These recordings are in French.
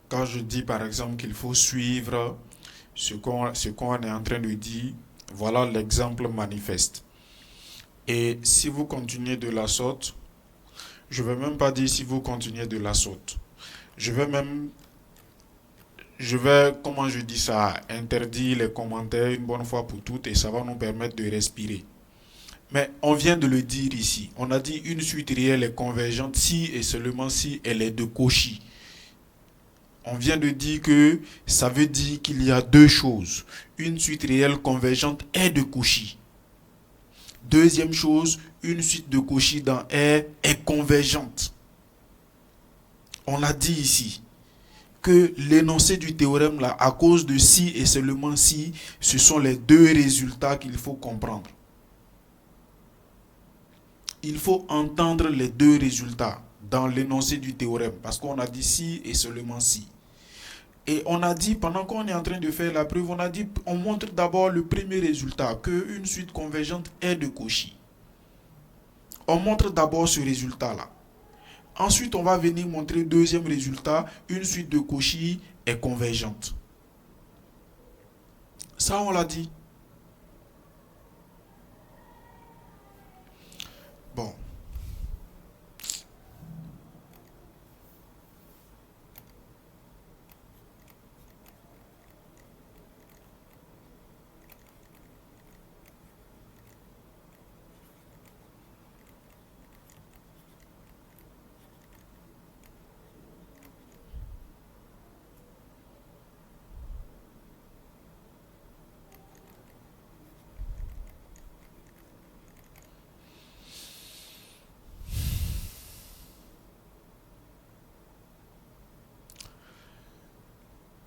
Quand je dis par exemple qu'il faut suivre ce qu'on est en train de dire, voilà l'exemple manifeste. Et si vous continuez de la sorte, je ne vais même pas dire si vous continuez de la sorte. Je vais même, comment je dis ça, interdire les commentaires une bonne fois pour toutes et ça va nous permettre de respirer. Mais on vient de le dire ici. On a dit une suite réelle est convergente si et seulement si elle est de Cauchy. On vient de dire que ça veut dire qu'il y a deux choses. Une suite réelle convergente est de Cauchy. Deuxième chose, une suite de Cauchy dans R est convergente. On a dit ici que l'énoncé du théorème là, à cause de si et seulement si, ce sont les deux résultats qu'il faut comprendre. Il faut entendre les deux résultats dans l'énoncé du théorème parce qu'on a dit si et seulement si. Et on a dit, pendant qu'on est en train de faire la preuve, on a dit, on montre d'abord le premier résultat, qu'une suite convergente est de Cauchy. On montre d'abord ce résultat-là. Ensuite, on va venir montrer le deuxième résultat, une suite de Cauchy est convergente. Ça, on l'a dit. Bon.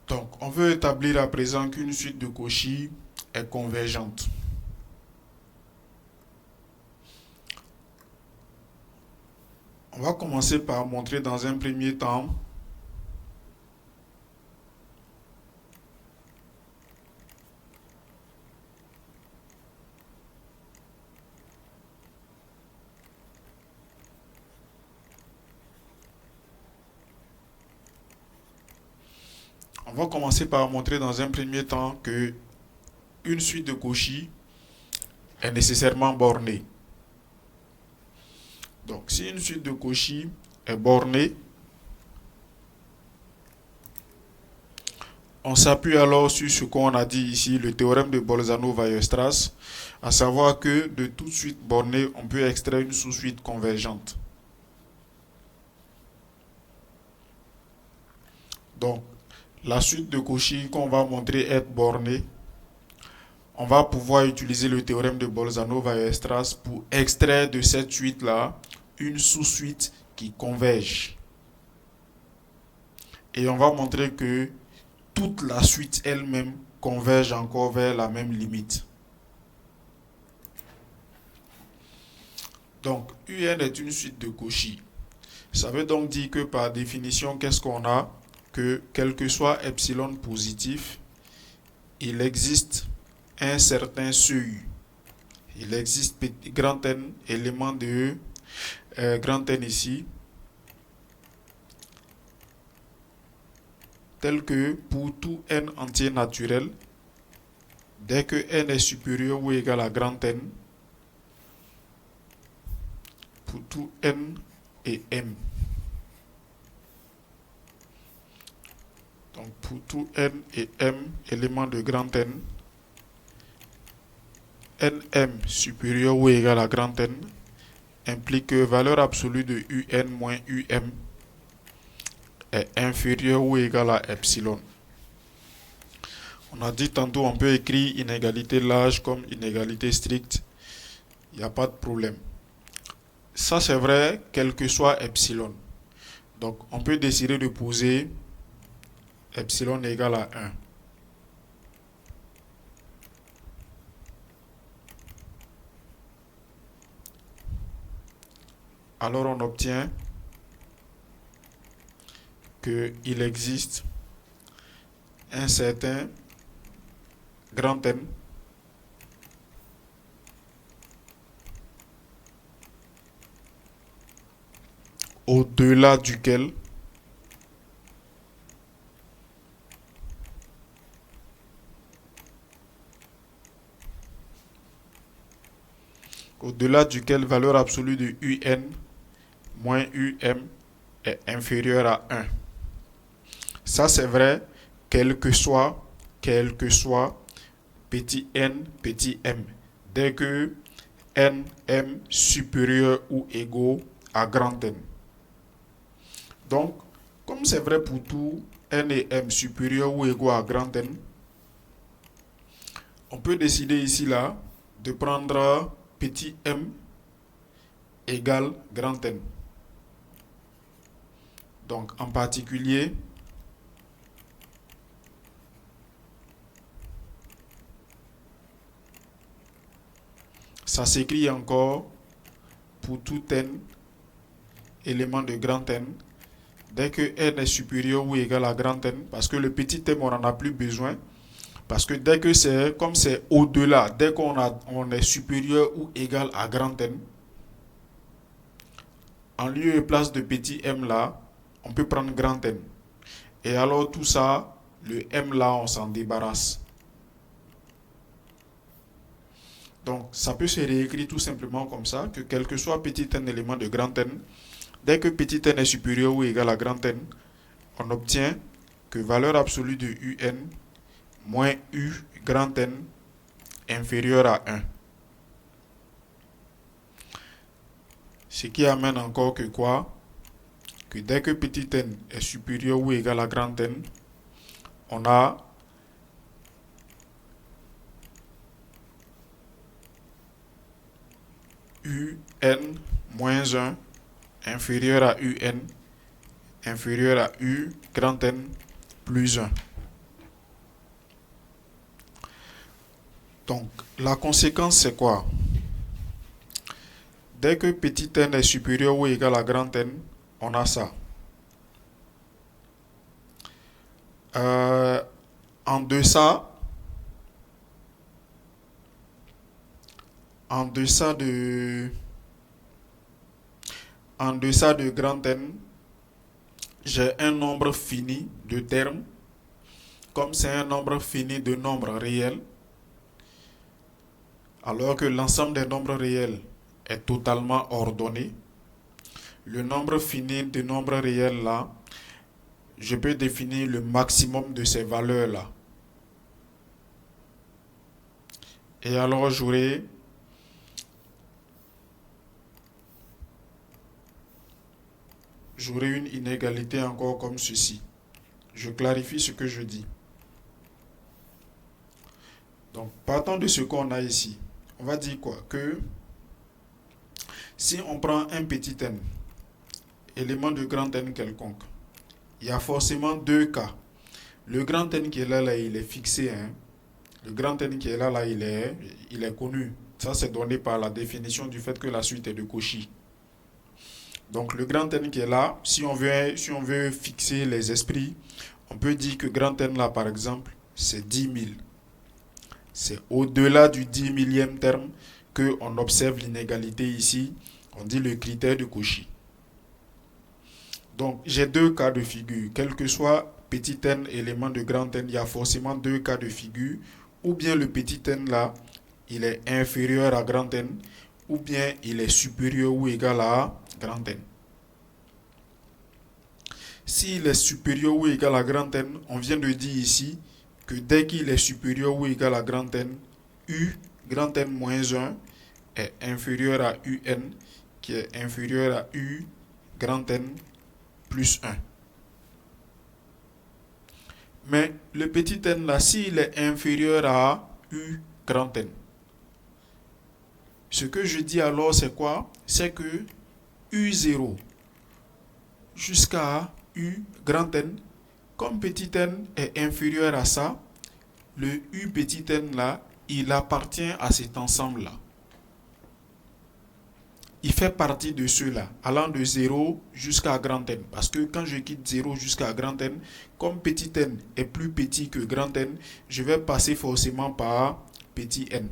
Donc, on veut établir à présent qu'une suite de Cauchy est convergente. On va commencer par montrer dans un premier temps on va commencer par montrer dans un premier temps que une suite de Cauchy est nécessairement bornée. Donc, si une suite de Cauchy est bornée, on s'appuie alors sur ce qu'on a dit ici, le théorème de Bolzano-Weierstrass, à savoir que de toute suite bornée, on peut extraire une sous-suite convergente. Donc, la suite de Cauchy qu'on va montrer être bornée, on va pouvoir utiliser le théorème de Bolzano-Weierstrass pour extraire de cette suite-là une sous-suite qui converge. Et on va montrer que toute la suite elle-même converge encore vers la même limite. Donc, UN est une suite de Cauchy. Ça veut donc dire que par définition, qu'est-ce qu'on a? Que quel que soit epsilon positif, il existe un certain seuil. Il existe grand N élément de grand N ici, tel que pour tout N entier naturel, dès que N est supérieur ou égal à grand N, pour tout N et M. Donc pour tout N et M, éléments de grand N, Nm supérieur ou égal à grand N implique que valeur absolue de Un moins Um est inférieure ou égale à epsilon. On a dit tantôt on peut écrire inégalité large comme inégalité stricte. Il n'y a pas de problème. Ça c'est vrai quel que soit epsilon. Donc on peut décider de poser epsilon égale à 1. Alors on obtient qu'il existe un certain grand N au-delà duquel au-delà duquel valeur absolue de un moins um est inférieure à 1. Ça, c'est vrai, quel que soit petit n, petit m. Dès que n, m supérieur ou égaux à grand N. Donc, comme c'est vrai pour tout n et m supérieur ou égaux à grand N, on peut décider ici là de prendre petit m égale grand N. Donc, en particulier, ça s'écrit encore pour tout n élément de grand N. Dès que n est supérieur ou égal à grand N, parce que le petit m, on n'en a plus besoin. Parce que dès que c'est, comme c'est au-delà, dès on est supérieur ou égal à grand N, en lieu et place de petit m là, on peut prendre grand N. Et alors tout ça, le m là, on s'en débarrasse. Donc ça peut se réécrire tout simplement comme ça, que quel que soit petit n élément de grand N, dès que petit n est supérieur ou égal à grand N, on obtient que valeur absolue de un moins u grand N inférieur à 1. Ce qui amène encore que quoi? Que dès que petit n est supérieur ou égal à grand N, on a un moins 1 inférieur à un inférieur à u grand N plus 1. Donc, la conséquence, c'est quoi? Dès que petit n est supérieur ou égal à grand N, on a ça. En deçà de grand N, j'ai un nombre fini de termes. Comme c'est un nombre fini de nombres réels, alors que l'ensemble des nombres réels est totalement ordonné, le nombre fini de nombres réels là, je peux définir le maximum de ces valeurs là. Et alors j'aurai une inégalité encore comme ceci. Je clarifie ce que je dis. Donc, partant de ce qu'on a ici, on va dire quoi? Que si on prend un petit n, élément de grand N quelconque, il y a forcément deux cas. Le grand N qui est là, il est fixé. Hein? Le grand N qui est là, il est connu. Ça, c'est donné par la définition du fait que la suite est de Cauchy. Donc, le grand N qui est là, si on veut fixer les esprits, on peut dire que grand N là, par exemple, c'est 10 000. C'est au-delà du 10 millième terme qu'on observe l'inégalité ici. On dit le critère de Cauchy. Donc, j'ai deux cas de figure. Quel que soit petit n élément de grand N, il y a forcément deux cas de figure. Ou bien le petit n là, il est inférieur à grand N, ou bien il est supérieur ou égal à grand N. S'il est supérieur ou égal à grand N, on vient de dire ici que dès qu'il est supérieur ou égal à grand N, u grand N moins 1 est inférieur à un qui est inférieur à u grand N plus 1. Mais le petit n là, s'il est inférieur à u grand N, ce que je dis alors c'est quoi? C'est que u0 jusqu'à u grand N, comme petit n est inférieur à ça, le u petit n là, il appartient à cet ensemble-là. Il fait partie de ceux-là, allant de 0 jusqu'à grand N. Parce que quand je quitte 0 jusqu'à grand N, comme petit n est plus petit que grand N, je vais passer forcément par petit n.